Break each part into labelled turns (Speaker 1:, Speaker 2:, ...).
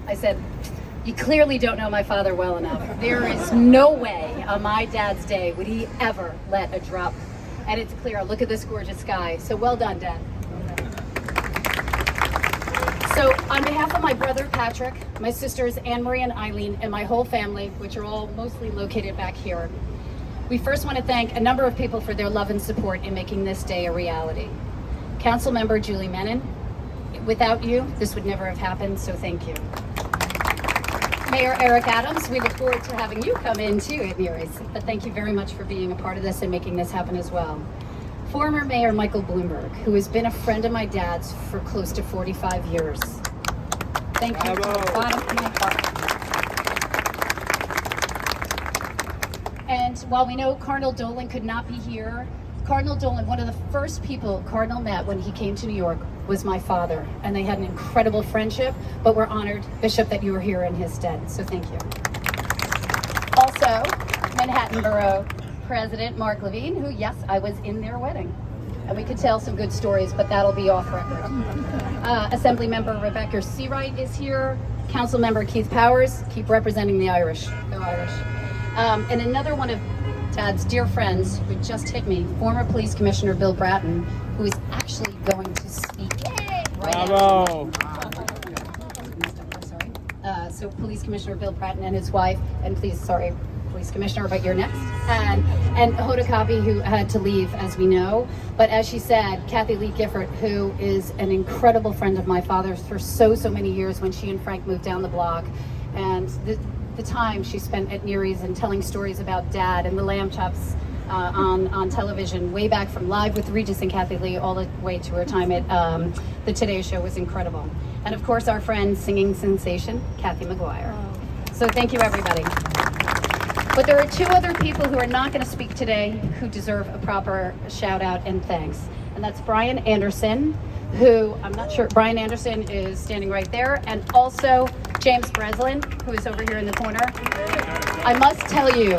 Speaker 1: I said, you clearly don't know my father well enough. There is no way on my dad's day would he ever let a drop. And it's clear, look at this gorgeous sky. So well done, Dad. So on behalf of my brother Patrick, my sisters Anne-Marie and Eileen, and my whole family, which are all mostly located back here, we first want to thank a number of people for their love and support in making this day a reality. Council member Julie Menon, without you, this would never have happened, so thank you. Mayor Eric Adams, we look forward to having you come in too at Neary, but thank you very much for being a part of this and making this happen as well. Former Mayor Michael Bloomberg, who has been a friend of my dad's for close to 45 years. Thank you from the bottom of my heart. And while we know Cardinal Dolan could not be here, Cardinal Dolan, one of the first people Cardinal met when he came to New York was my father, and they had an incredible friendship, but we're honored, Bishop, that you were here in his stead, so thank you. Also, Manhattan Borough President Mark Levine, who, yes, I was in their wedding, and we could tell some good stories, but that'll be off record. Assembly Member Rebecca Seawright is here, Council Member Keith Powers, keep representing the Irish, go Irish. And another one of Dad's dear friends who just hit me, former Police Commissioner Bill Bratton, who is actually going to speak right
Speaker 2: Bravo.
Speaker 1: now. So Police Commissioner Bill Bratton and his wife, and Police Commissioner, but you're next. And Hoda Kotb, who had to leave, as we know. But as she said, Kathy Lee Gifford, who is an incredible friend of my father's for so many years when she and Frank moved down the block. And the time she spent at Neary's and telling stories about Dad and the lamb chops on television, way back from Live with Regis and Kathy Lee all the way to her time at the Today Show was incredible. And of course our friend, singing sensation, Kathy McGuire. So thank you, everybody. But there are two other people who are not going to speak today who deserve a proper shout out and thanks. And that's Brian Anderson, who I'm not sure, Brian Anderson is standing right there, and also James Breslin, who is over here in the corner. I must tell you,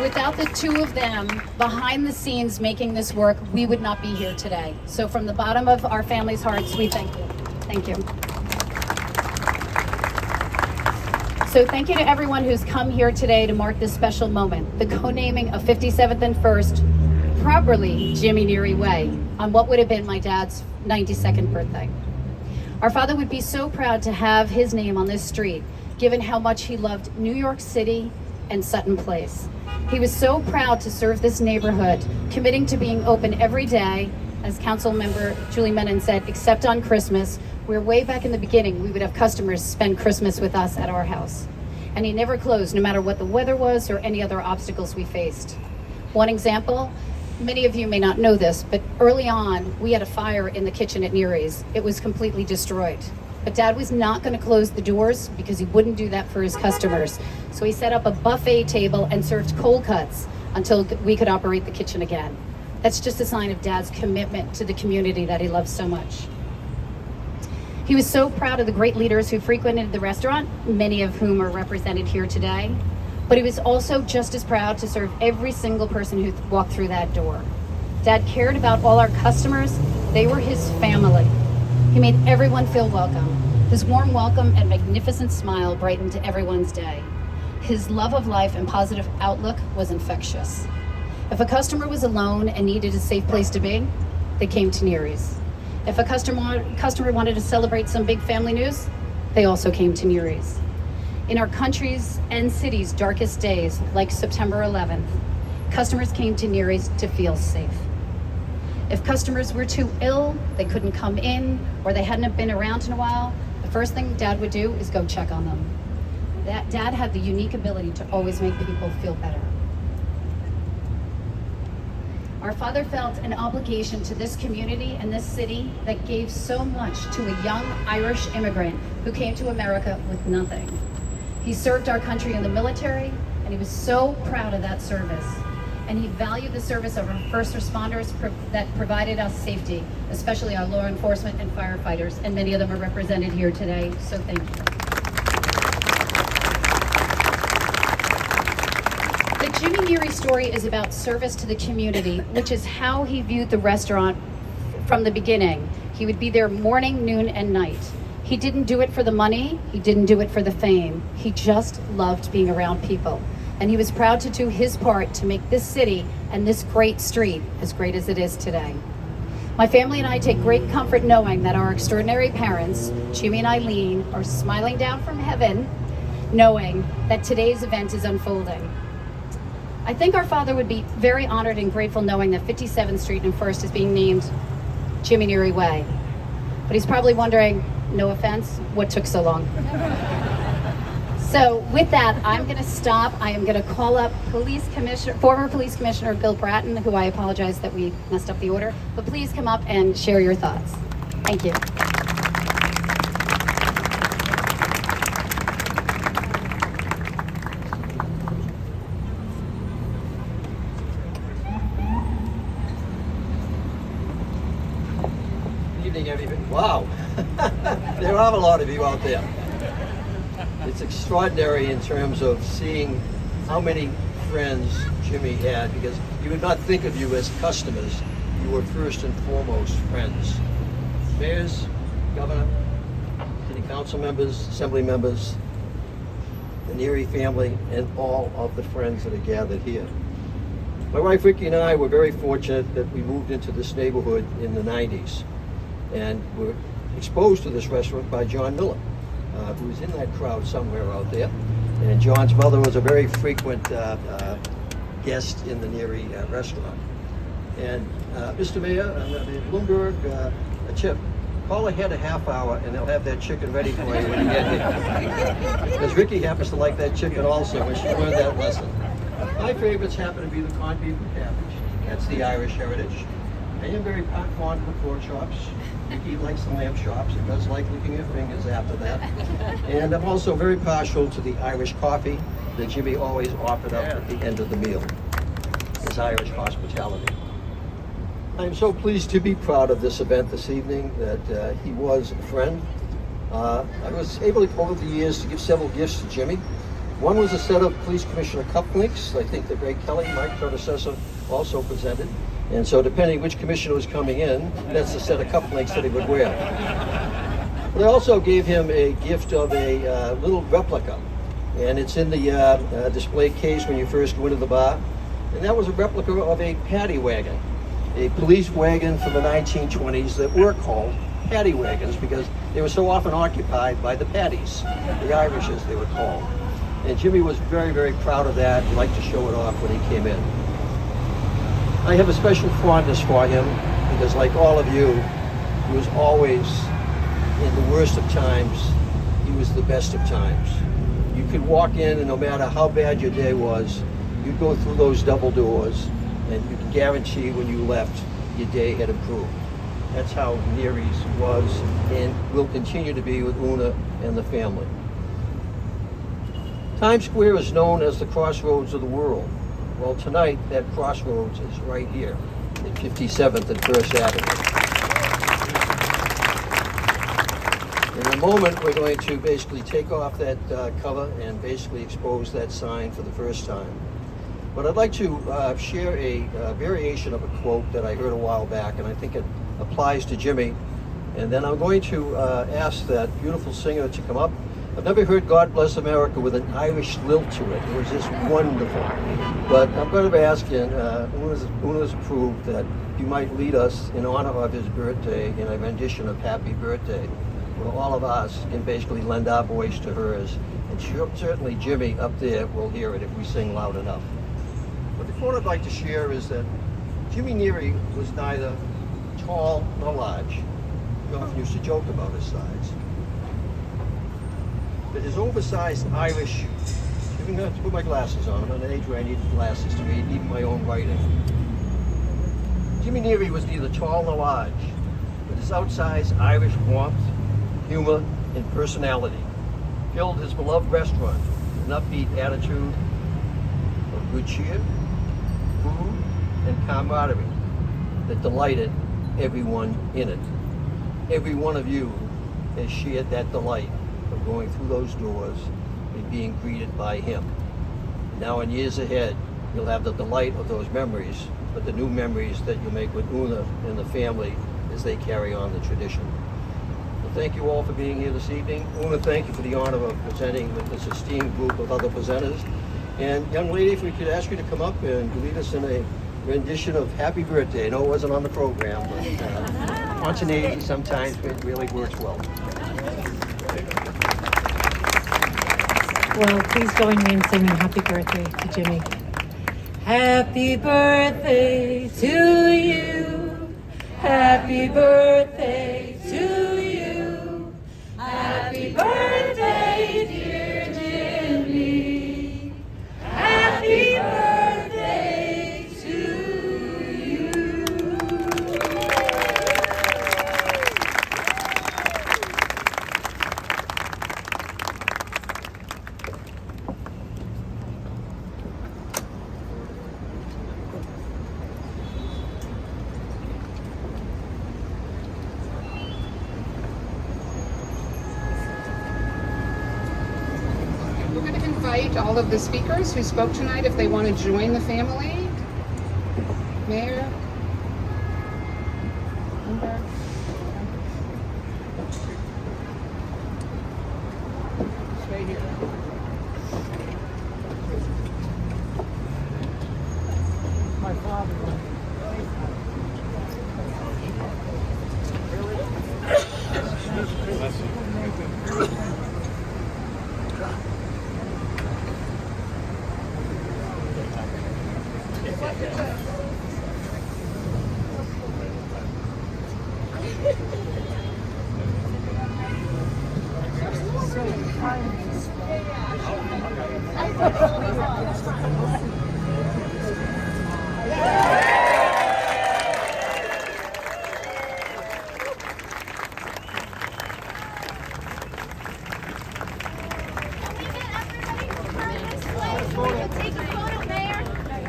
Speaker 1: without the two of them behind the scenes making this work, we would not be here today. So from the bottom of our family's hearts, we thank you. Thank you. So thank you to everyone who's come here today to mark this special moment, the co-naming of 57th and 1st, properly Jimmy Neary Way, on what would have been my dad's 92nd birthday. Our father would be so proud to have his name on this street, given how much he loved New York City and Sutton Place. He was so proud to serve this neighborhood, committing to being open every day, as Council Member Julie Menon said, except on Christmas, where way back in the beginning, we would have customers spend Christmas with us at our house. And he never closed, no matter what the weather was or any other obstacles we faced. One example, many of you may not know this, but early on, we had a fire in the kitchen at Neary's. It was completely destroyed. But Dad was not going to close the doors because he wouldn't do that for his customers. So he set up a buffet table and served cold cuts until we could operate the kitchen again. That's just a sign of Dad's commitment to the community that he loves so much. He was so proud of the great leaders who frequented the restaurant, many of whom are represented here today. But he was also just as proud to serve every single person who walked through that door. Dad cared about all our customers. They were his family. He made everyone feel welcome. His warm welcome and magnificent smile brightened everyone's day. His love of life and positive outlook was infectious. If a customer was alone and needed a safe place to be, they came to Neary's. If a customer wanted to celebrate some big family news, they also came to Neary's. In our country's and city's darkest days, like September 11th, customers came to Neary's to feel safe. If customers were too ill, they couldn't come in, or they hadn't been around in a while, the first thing Dad would do is go check on them. Dad had the unique ability to always make people feel better. Our father felt an obligation to this community and this city that gave so much to a young Irish immigrant who came to America with nothing. He served our country in the military, and he was so proud of that service. And he valued the service of our first responders that provided us safety, especially our law enforcement and firefighters, and many of them are represented here today, so thank you. The Jimmy Neary story is about service to the community, which is how he viewed the restaurant from the beginning. He would be there morning, noon, and night. He He didn't do it for the money. He didn't do it for the fame. He just loved being around people. And he was proud to do his part to make this city and this great street as great as it is today. My family and I take great comfort knowing that our extraordinary parents, Jimmy and Eileen, are smiling down from heaven, knowing that today's event is unfolding. I think our father would be very honored and grateful knowing that 57th Street and First is being named Jimmy Neary Way. But he's probably wondering, no offense, what took so long? So with that, I'm going to stop. I am going to call up former Police Commissioner Bill Bratton, who I apologize that we messed up the order, but please come up and share your thoughts. Thank you.
Speaker 2: Good evening, everybody. Wow, there are a lot of you out there. It's extraordinary in terms of seeing how many friends Jimmy had, because you would not think of you as customers. You were first and foremost friends. Mayors, governor, city council members, assembly members, the Neary family, and all of the friends that are gathered here. My wife Ricky and I were very fortunate that we moved into this neighborhood in the 90s and were exposed to this restaurant by John Miller, who was in that crowd somewhere out there. And John's mother was a very frequent guest in the Neary restaurant. And Mr. Mayor, Bloomberg, a chip, call ahead a half hour and they'll have that chicken ready for you when you get here. Because Ricky happens to like that chicken also, and she learned that lesson. My favorites happen to be the corned beef and cabbage. That's the Irish heritage. I am very fond of the pork chops. Ricky likes the lamb chops. He does like licking your fingers after that. And I'm also very partial to the Irish coffee that Jimmy always offered up at the end of the meal. His Irish hospitality. I'm so pleased to be proud of this event this evening, that he was a friend. I was able to, over the years, to give several gifts to Jimmy. One was a set of Police Commissioner cufflinks. I think that Ray Kelly, my predecessor, also presented. And so depending which commissioner was coming in, that's the set of cufflinks that he would wear. But I also gave him a gift of a little replica. And it's in the display case when you first go into the bar. And that was a replica of a paddy wagon, a police wagon from the 1920s that were called paddy wagons because they were so often occupied by the paddies, the Irish as they were called. And Jimmy was very, very proud of that and liked to show it off when he came in. I have a special fondness for him because, like all of you, he was always, in the worst of times, he was the best of times. You could walk in and no matter how bad your day was, you'd go through those double doors and you can guarantee when you left, your day had improved. That's how Neary's was and will continue to be with Una and the family. Times Square is known as the crossroads of the world. Well, tonight, that crossroads is right here at 57th and First Avenue. In a moment, we're going to basically take off that cover and basically expose that sign for the first time. But I'd like to share a variation of a quote that I heard a while back, and I think it applies to Jimmy. And then I'm going to ask that beautiful singer to come up. I've never heard God Bless America with an Irish lilt to it. It was just wonderful. But I'm going to be asking, Una's approved that you might lead us in honor of his birthday in a rendition of Happy Birthday, where all of us can basically lend our voice to hers. And certainly Jimmy up there will hear it if we sing loud enough. But the quote I'd like to share is that Jimmy Neary was neither tall nor large. We often used to joke about his size. But his oversized Irish, I'm going to have to put my glasses on. I'm at an age where I need glasses to read even my own writing. Jimmy Neary was neither tall nor large, but his outsized Irish warmth, humor, and personality filled his beloved restaurant with an upbeat attitude of good cheer, food, and camaraderie that delighted everyone in it. Every one of you has shared that delight of going through those doors and being greeted by him. Now in years ahead, you'll have the delight of those memories, but the new memories that you'll make with Una and the family as they carry on the tradition. The thank you all for being here this evening. I want to thank you for the honor of presenting with this esteemed group of other presenters. And young lady, if we could ask you to come up and lead us in a rendition of Happy Birthday. I know it wasn't on the program, but spontaneity sometimes it really works well.
Speaker 3: Well, please join me in singing Happy Birthday to Jimmy. Happy birthday to you. Happy birthday to you. Happy birthday, dear Jimmy. Happy birthday to you.
Speaker 4: We're going to invite all of the speakers who spoke tonight if they want to join the family. Mayor. Bloomberg. Stay here. My father.
Speaker 5: Take a photo, Mayor.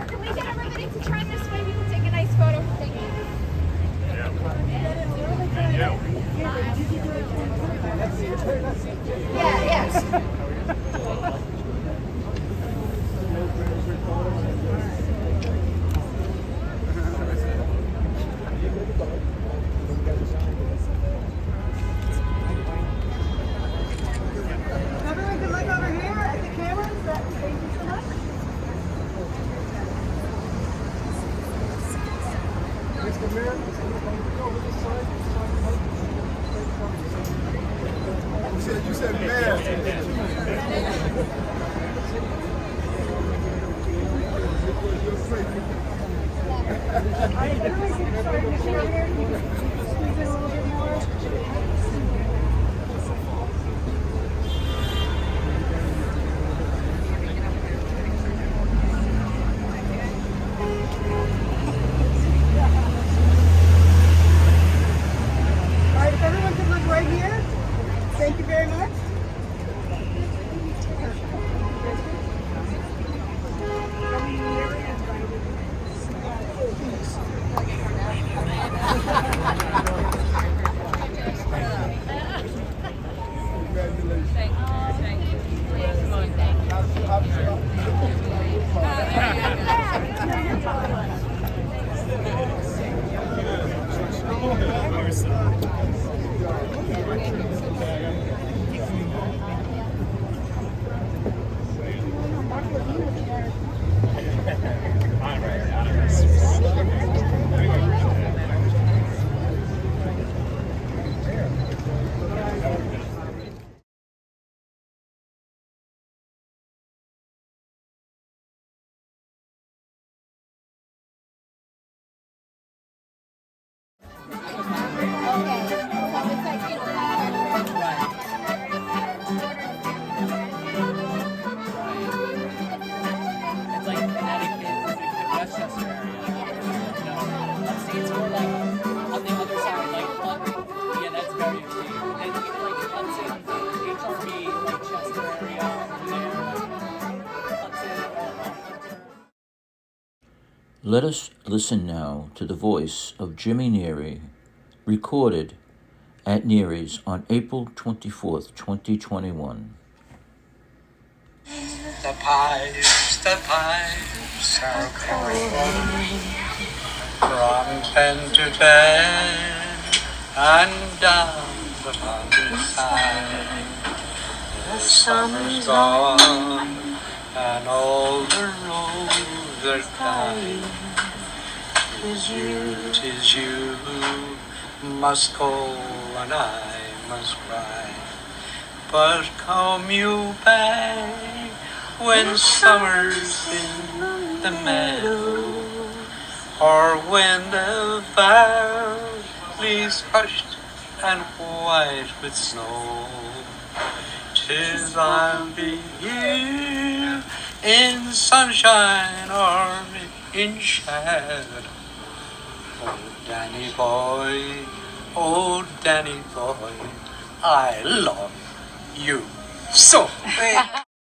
Speaker 5: Can we get everybody to turn this way? We can take a nice photo. Thank you. Yeah, yes.
Speaker 6: Everyone can look over here at the cameras. Thank you so much. Mr. Mayor, over this side. You said mayor. All right, if everyone could look right here. Thank you very much.
Speaker 7: It's like Connecticut, it's like the Westchester area. You know, let's see, it's more like on the other side, like, yeah, that's very extreme. And even like Hudson, HRV, like Chester area, there, Hudson.
Speaker 8: Let us listen now to the voice of Jimmy Neary, recorded at Neary's on April 24th, 2021.
Speaker 9: The pipes are calling from pen to pen and down
Speaker 10: the mountainside. The summer's gone and all the roses are dying. 'Tis you must go and I must cry. But come you back when summer's in the meadow, or when the valley's hushed and white with snow. 'Tis I'll be here in sunshine or in shadow. Oh, Danny boy, oh, Danny boy, I love you so.